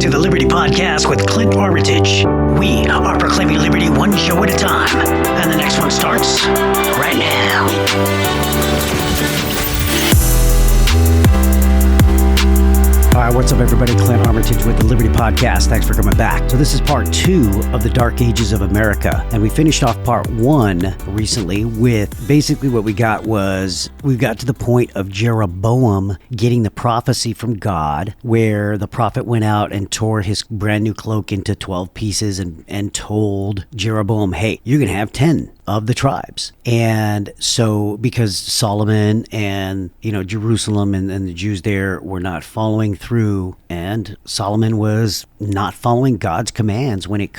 to the Liberty Podcast with Clint Armitage. We are proclaiming liberty one show at a time, and the next one starts right now. All right, what's up, everybody? Clint Armitage with the Liberty Podcast. Thanks for coming back. So this is part 2 of the Dark Ages of America, and we finished off part 1 recently with basically what we got to the point of Jeroboam getting the prophecy from God, where the prophet went out and tore his brand new cloak into 12 pieces and told Jeroboam, hey, you're going to have 10 of the tribes. And so because Solomon and Jerusalem and the Jews there were not following through, and Solomon was not following God's commands when it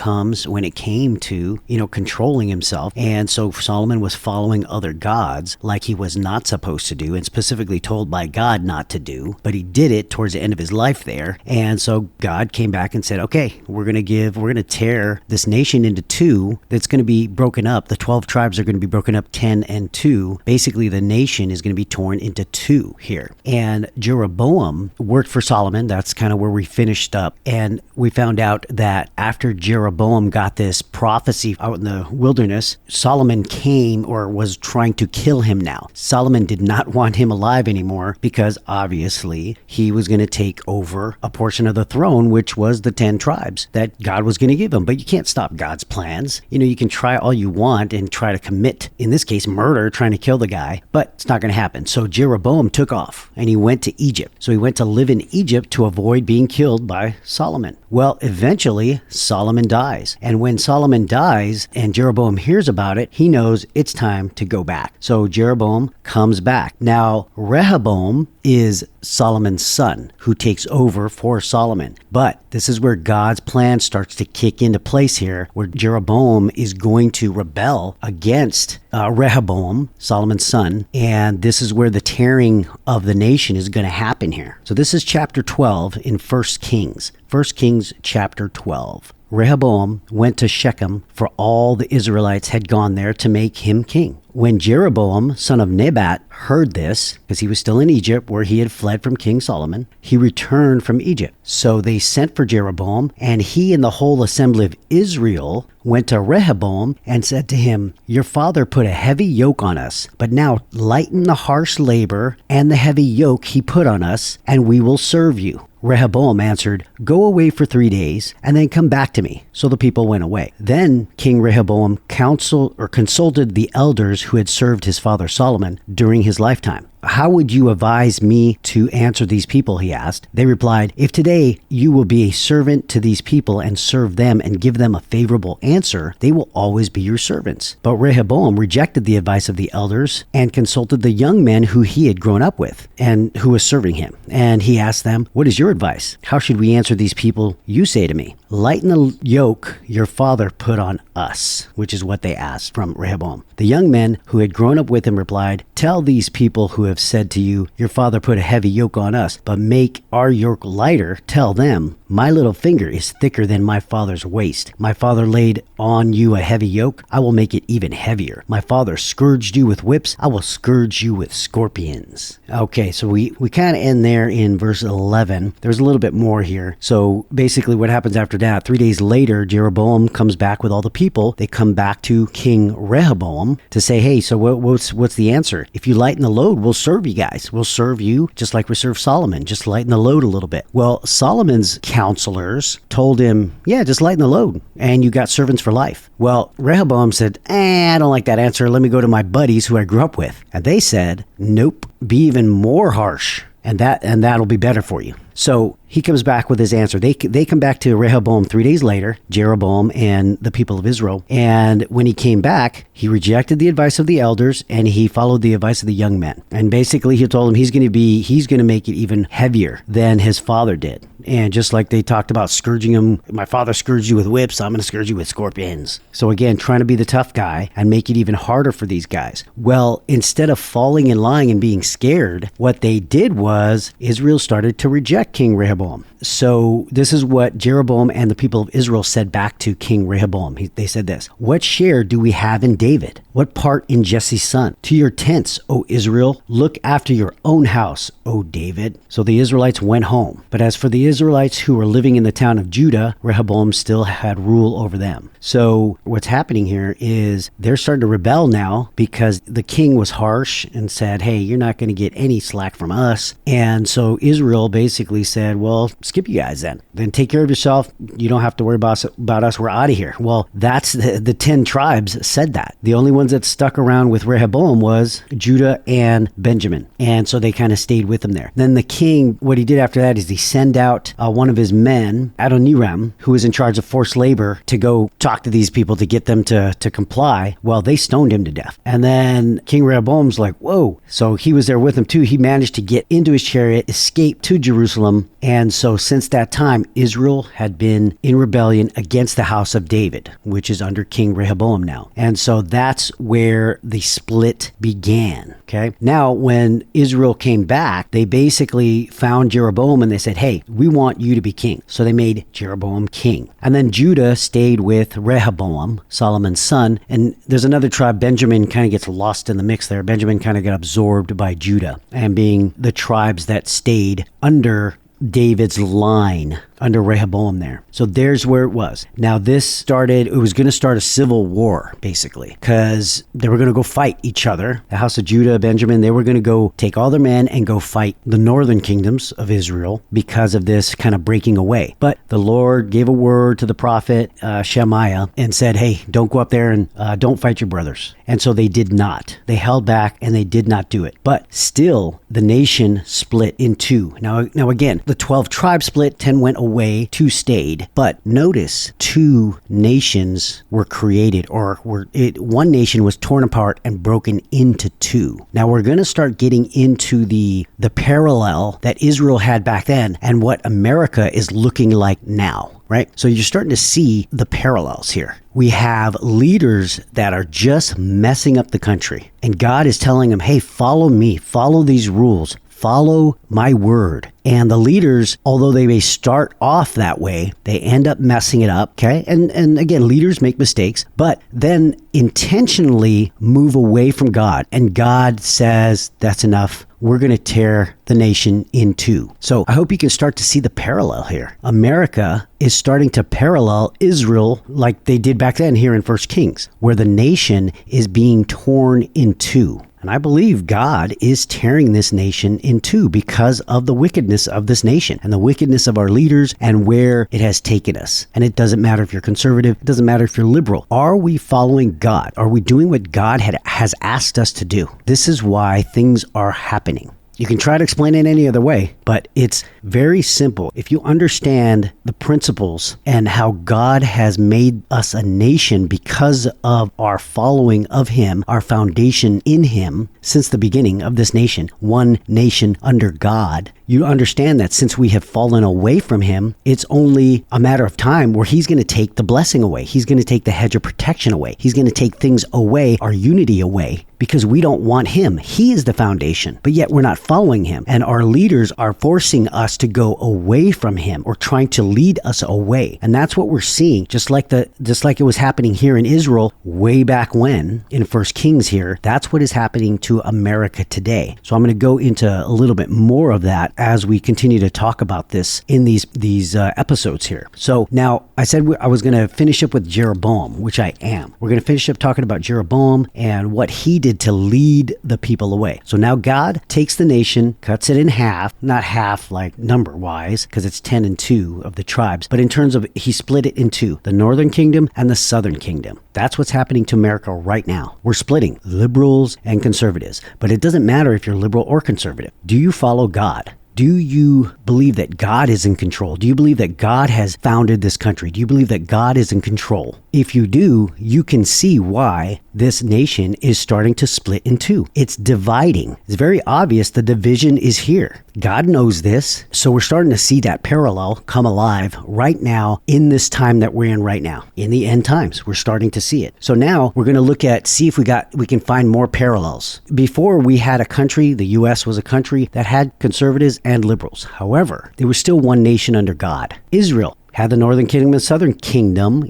came to controlling himself. And so Solomon was following other gods like he was not supposed to do, and specifically told by God not to do, but he did it towards the end of his life there. And so God came back and said, okay, we're going to tear this nation into 2 that's going to be broken up. The 12 tribes are going to be broken up 10 and 2. Basically, the nation is going to be torn into 2 here. And Jeroboam worked for Solomon. That's kind of where we finished up. And we found out that after Jeroboam got this prophecy out in the wilderness, Solomon came or was trying to kill him now. Solomon did not want him alive anymore because obviously he was going to take over a portion of the throne, which was the 10 tribes that God was going to give him. But you can't stop God's plans. You can try all you want and try to commit, in this case, murder, trying to kill the guy, but it's not going to happen. So Jeroboam took off and he went to Egypt. So he went to live in Egypt to avoid being killed by Solomon. Well, eventually Solomon dies. And when Solomon dies and Jeroboam hears about it, he knows it's time to go back. So Jeroboam comes back. Now, Rehoboam is Solomon's son who takes over for Solomon. But this is where God's plan starts to kick into place here, where Jeroboam is going to rebel against Rehoboam, Solomon's son. And this is where the tearing of the nation is going to happen here. So this is chapter 12 in 1 Kings. 1 Kings chapter 12. Rehoboam went to Shechem, for all the Israelites had gone there to make him king. When Jeroboam, son of Nebat, heard this, because he was still in Egypt where he had fled from King Solomon, he returned from Egypt. So they sent for Jeroboam, and he and the whole assembly of Israel went to Rehoboam and said to him, your father put a heavy yoke on us, but now lighten the harsh labor and the heavy yoke he put on us, and we will serve you. Rehoboam answered, go away for 3 days and then come back to me. So the people went away. Then King Rehoboam consulted the elders who had served his father Solomon during his lifetime. How would you advise me to answer these people, he asked. They replied, if today you will be a servant to these people and serve them and give them a favorable answer, they will always be your servants. But Rehoboam rejected the advice of the elders and consulted the young men who he had grown up with and who was serving him. And he asked them, what is your advice? How should we answer these people you say to me? Lighten the yoke your father put on us, which is what they asked from Rehoboam. The young men who had grown up with him replied, tell these people who have said to you, your father put a heavy yoke on us, but make our yoke lighter. Tell them, my little finger is thicker than my father's waist. My father laid on you a heavy yoke. I will make it even heavier. My father scourged you with whips. I will scourge you with scorpions. Okay, so we kind of end there in verse 11. There's a little bit more here. So basically what happens after that, 3 days later, Jeroboam comes back with all the people. They come back to King Rehoboam to say, hey, so what's the answer? If you lighten the load, we'll serve you guys. We'll serve you just like we serve Solomon. Just lighten the load a little bit. Well, Solomon's counselors told him, yeah, just lighten the load and you got servants for life. Well, Rehoboam said, I don't like that answer. Let me go to my buddies who I grew up with. And they said, nope, be even more harsh and that'll be better for you. So he comes back with his answer. They come back to Rehoboam 3 days later, Jeroboam and the people of Israel. And when he came back, he rejected the advice of the elders and he followed the advice of the young men. And basically he told them he's going to make it even heavier than his father did. And just like they talked about scourging him, my father scourged you with whips, I'm going to scourge you with scorpions. So again, trying to be the tough guy and make it even harder for these guys. Well, instead of falling in line and being scared, what they did was Israel started to reject correct King Rehoboam. So this is what Jeroboam and the people of Israel said back to King Rehoboam. They said this: "What share do we have in David? What part in Jesse's son? To your tents, O Israel. Look after your own house, O David." So the Israelites went home. But as for the Israelites who were living in the town of Judah, Rehoboam still had rule over them. So what's happening here is they're starting to rebel now because the king was harsh and said, "Hey, you're not going to get any slack from us." And so Israel basically said, "Well, skip you guys then take care of yourself. You don't have to worry about us. We're out of here." Well, that's the 10 tribes said that. The only ones that stuck around with Rehoboam was Judah and Benjamin. And so they kind of stayed with him there. Then the king, what he did after that is he sent out one of his men, Adoniram, who was in charge of forced labor, to go talk to these people to get them to comply. Well, they stoned him to death. And then King Rehoboam's like, whoa. So he was there with him too. He managed to get into his chariot, escape to Jerusalem. And so since that time, Israel had been in rebellion against the house of David, which is under King Rehoboam now. And so that's where the split began. Okay. Now, when Israel came back, they basically found Jeroboam and they said, "Hey, we want you to be king." So they made Jeroboam king. And then Judah stayed with Rehoboam, Solomon's son. And there's another tribe, Benjamin, kind of gets lost in the mix there. Benjamin kind of got absorbed by Judah and being the tribes that stayed under David's line, under Rehoboam there. So there's where it was. Now it was going to start a civil war, basically, because they were going to go fight each other. The house of Judah, Benjamin, they were going to go take all their men and go fight the northern kingdoms of Israel because of this kind of breaking away. But the Lord gave a word to the prophet Shemaiah and said, "Hey, don't go up there and don't fight your brothers." And so they did not. They held back and they did not do it. But still, the nation split in two. Now again, the 12 tribes split, 10 went away, 2 stayed. But notice 2 nations were created, one nation was torn apart and broken into 2. Now we're going to start getting into the parallel that Israel had back then and what America is looking like now. Right? So you're starting to see the parallels here. We have leaders that are just messing up the country. And God is telling them, "Hey, follow me, follow these rules, follow my word." And the leaders, although they may start off that way, they end up messing it up, okay? And again, leaders make mistakes, but then intentionally move away from God. And God says, "That's enough. We're going to tear the nation in 2." So I hope you can start to see the parallel here. America is starting to parallel Israel like they did back then here in 1 Kings, where the nation is being torn in 2. And I believe God is tearing this nation in 2 because of the wickedness of this nation and the wickedness of our leaders and where it has taken us. And it doesn't matter if you're conservative. It doesn't matter if you're liberal. Are we following God? Are we doing what God has asked us to do? This is why things are happening. You can try to explain it any other way, but it's very simple. If you understand the principles and how God has made us a nation because of our following of Him, our foundation in Him since the beginning of this nation, one nation under God, you understand that since we have fallen away from Him, it's only a matter of time where He's going to take the blessing away. He's going to take the hedge of protection away. He's going to take things away, our unity away, because we don't want Him. He is the foundation, but yet we're not following Him. And our leaders are forcing us to go away from Him or trying to lead us away. And that's what we're seeing, just like it was happening here in Israel way back when in 1 Kings here. That's what is happening to America today. So I'm going to go into a little bit more of that as we continue to talk about this in these episodes here. So now I said I was going to finish up with Jeroboam, which I am. We're going to finish up talking about Jeroboam and what he did to lead the people away. So now God takes the nation, cuts it in half, not half like number wise, because it's 10 and 2 of the tribes, but in terms of he split it in 2, the northern kingdom and the southern kingdom. That's what's happening to America right now. We're splitting liberals and conservatives, but it doesn't matter if you're liberal or conservative. Do you follow God? Do you believe that God is in control? Do you believe that God has founded this country? Do you believe that God is in control? If you do, you can see why this nation is starting to split in 2. It's dividing. It's very obvious the division is here. God knows this. So we're starting to see that parallel come alive right now in this time that we're in right now. In the end times, we're starting to see it. So now we're going to look at, see if we can find more parallels. Before we had a country, the U.S. was a country that had conservatives and liberals. However, they were still one nation under God. Israel had the northern kingdom and southern kingdom,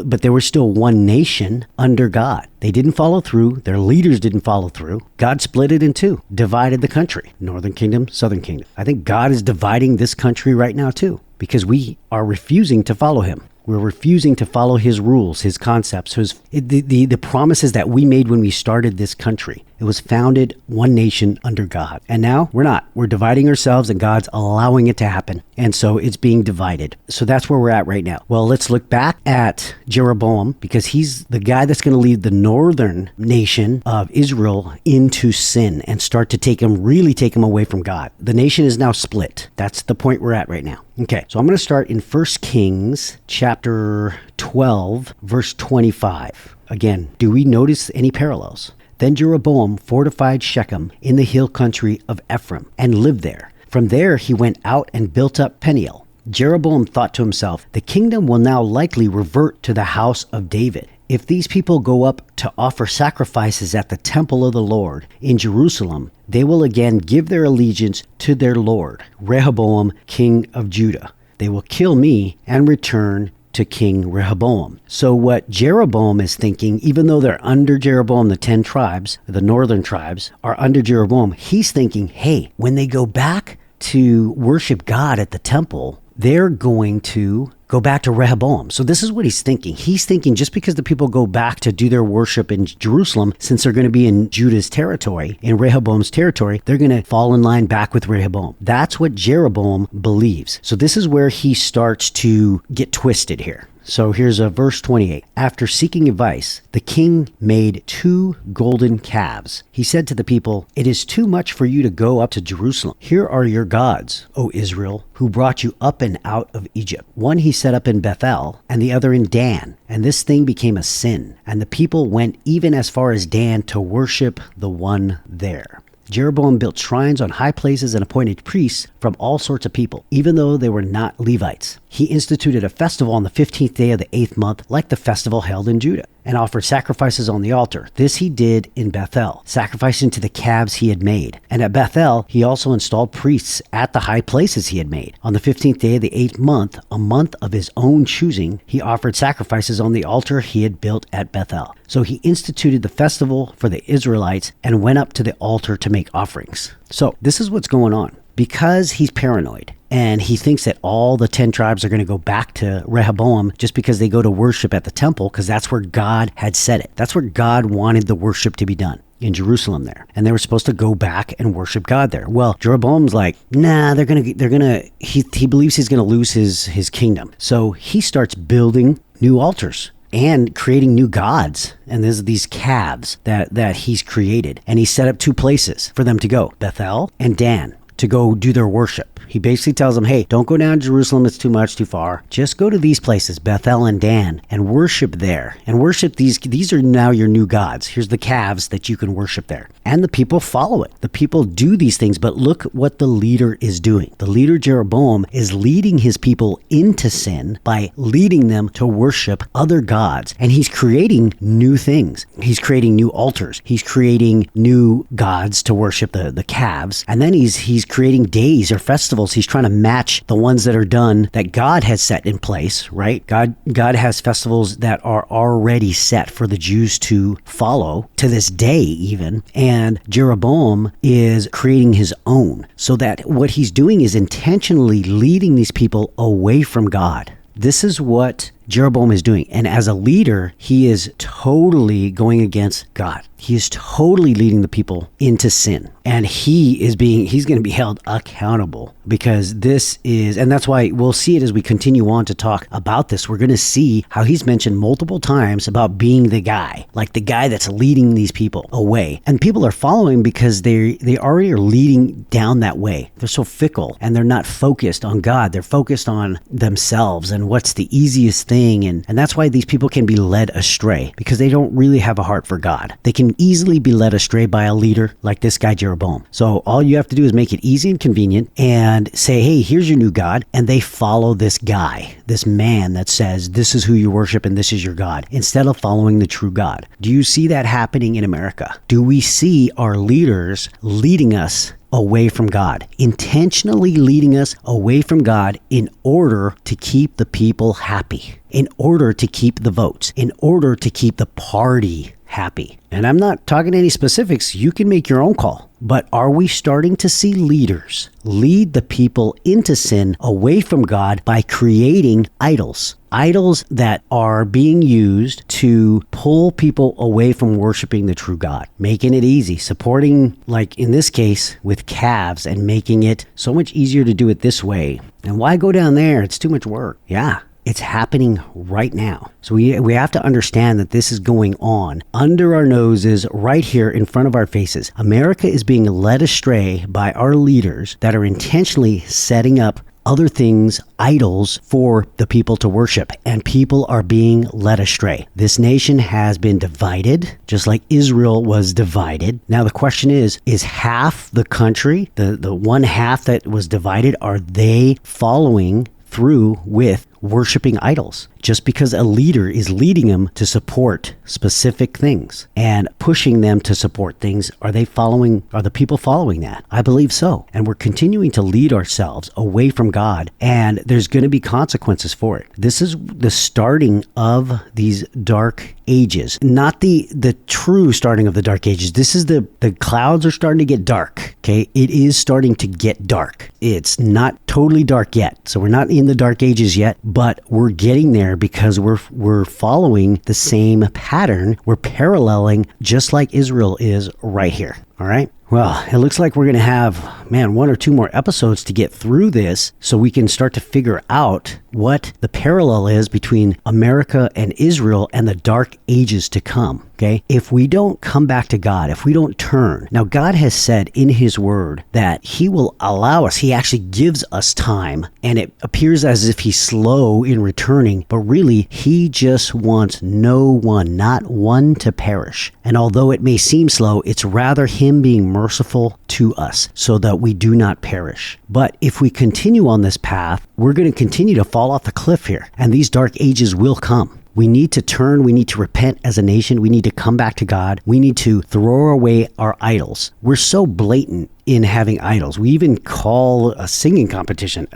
but they were still one nation under God. They didn't follow through. Their leaders didn't follow through. God split it in two, divided the country, northern kingdom, southern kingdom. I think God is dividing this country right now too, because we are refusing to follow him. We're refusing to follow his rules, his concepts, the promises that we made when we started this country. It was founded one nation under God. And now we're not. We're dividing ourselves, and God's allowing it to happen. And so it's being divided. So that's where we're at right now. Well, let's look back at Jeroboam, because he's the guy that's going to lead the northern nation of Israel into sin and start to really take him away from God. The nation is now split. That's the point we're at right now. Okay, so I'm going to start in 1 Kings chapter 12, verse 25. Again, do we notice any parallels? Then Jeroboam fortified Shechem in the hill country of Ephraim and lived there. From there he went out and built up Peniel. Jeroboam thought to himself, the kingdom will now likely revert to the house of David. If these people go up to offer sacrifices at the temple of the Lord in Jerusalem, they will again give their allegiance to their Lord, Rehoboam, king of Judah. They will kill me and return to King Rehoboam. So what Jeroboam is thinking, even though they're under Jeroboam, the 10 tribes, the northern tribes, are under Jeroboam, he's thinking, hey, when they go back to worship God at the temple, they're going to go back to Rehoboam. So this is what he's thinking. He's thinking just because the people go back to do their worship in Jerusalem, since they're going to be in Judah's territory, in Rehoboam's territory, they're going to fall in line back with Rehoboam. That's what Jeroboam believes. So this is where he starts to get twisted here. So here's verse 28. After seeking advice, the king made 2 golden calves. He said to the people, it is too much for you to go up to Jerusalem. Here are your gods, O Israel, who brought you up and out of Egypt. One he set up in Bethel, and the other in Dan. And this thing became a sin. And the people went even as far as Dan to worship the one there. Jeroboam built shrines on high places and appointed priests from all sorts of people, even though they were not Levites. He instituted a festival on the 15th day of the 8th month, like the festival held in Judah, and offered sacrifices on the altar. This he did in Bethel, sacrificing to the calves he had made. And at Bethel, he also installed priests at the high places he had made. On the 15th day of the 8th month, a month of his own choosing, he offered sacrifices on the altar he had built at Bethel. So he instituted the festival for the Israelites and went up to the altar to make offerings. So this is what's going on. Because he's paranoid and he thinks that all the 10 tribes are going to go back to Rehoboam just because they go to worship at the temple, because that's where God had said it. That's where God wanted the worship to be done, in Jerusalem there. And they were supposed to go back and worship God there. Well, Jeroboam's like, nah, he believes he's going to lose his kingdom. So he starts building new altars and creating new gods. And there's these calves that he's created. And he set up 2 places for them to go, Bethel and Dan, to go do their worship. He basically tells them, hey, don't go down to Jerusalem. It's too much, too far. Just go to these places, Bethel and Dan, and worship there. And worship these. These are now your new gods. Here's the calves that you can worship there. And the people follow it. The people do these things, but look what the leader is doing. The leader, Jeroboam, is leading his people into sin by leading them to worship other gods. And he's creating new things. He's creating new altars. He's creating new gods to worship, the calves. And then he's creating days or festivals. He's trying to match the ones that are done that God has set in place, right? God has festivals that are already set for the Jews to follow to this day even. And Jeroboam is creating his own, so that what he's doing is intentionally leading these people away from God. This is what Jeroboam is doing. And as a leader, he is totally going against God. He is totally leading the people into sin. And he's going to be held accountable, because this is, and that's why we'll see it as we continue on to talk about this. We're going to see how he's mentioned multiple times about being the guy, like the guy that's leading these people away. And people are following because they already are leading down that way. They're so fickle and they're not focused on God. They're focused on themselves and what's the easiest thing. And that's why these people can be led astray, because they don't really have a heart for God. They can easily be led astray by a leader like this guy Jeroboam. So all you have to do is make it easy and convenient and say, hey, here's your new God. And they follow this guy, this man that says, this is who you worship and this is your God, instead of following the true God. Do you see that happening in America? Do we see our leaders leading us away from God, intentionally leading us away from God in order to keep the people happy, in order to keep the votes, in order to keep the party happy. And I'm not talking any specifics. You can make your own call. But are we starting to see leaders lead the people into sin away from God by creating idols? Idols that are being used to pull people away from worshiping the true God, making it easy, supporting, like in this case, with calves and making it so much easier to do it this way. And why go down there? It's too much work. Yeah. It's happening right now. So we have to understand that this is going on under our noses, right here in front of our faces. America is being led astray by our leaders that are intentionally setting up other things, idols for the people to worship, and people are being led astray. This nation has been divided, just like Israel was divided. Now the question is half the country, the one half that was divided, are they following through with worshiping idols? Just because a leader is leading them to support specific things and pushing them to support things, are the people following that? I believe so. And we're continuing to lead ourselves away from God, and there's going to be consequences for it. This is the starting of these dark ages, not the true starting of the dark ages. This is the clouds are starting to get dark. Okay. It is starting to get dark. It's not totally dark yet. So we're not in the dark ages yet, but we're getting there because we're following the same pattern. We're paralleling just like Israel is right here. All right. Well, it looks like we're going to have, one or two more episodes to get through this so we can start to figure out what the parallel is between America and Israel and the dark ages to come. Okay. If we don't come back to God, if we don't turn. Now, God has said in his word that he will allow us. He actually gives us time, and it appears as if he's slow in returning, but really he just wants not one to perish. And although it may seem slow, it's rather him being merciful to us so that we do not perish. But if we continue on this path, we're going to continue to fall off the cliff here, and these dark ages will come. We need to turn. We need to repent as a nation. We need to come back to God. We need to throw away our idols. We're so blatant in having idols. We even call a singing competition,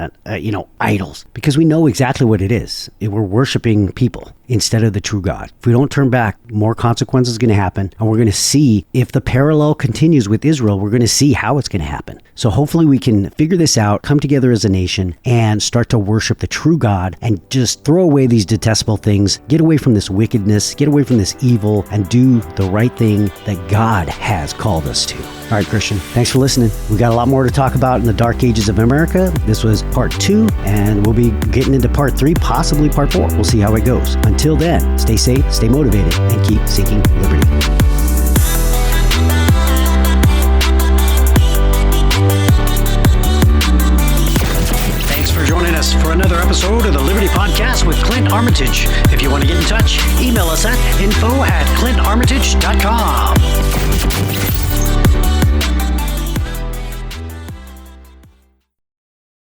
idols, because we know exactly what it is. We're worshiping people instead of the true God. If we don't turn back, more consequences are going to happen. And we're going to see, if the parallel continues with Israel, we're going to see how it's going to happen. So hopefully we can figure this out, come together as a nation, and start to worship the true God and just throw away these detestable things, get away from this wickedness, get away from this evil, and do the right thing that God has called us to. All right, Christian, thanks for listening. We got a lot more to talk about in the dark ages of America. This was part 2, and we'll be getting into part 3, possibly part 4. We'll see how it goes. Until then, stay safe, stay motivated, and keep seeking liberty. Joining us for another episode of the Liberty Podcast with Clint Armitage. If you want to get in touch, email us at info@clintarmitage.com.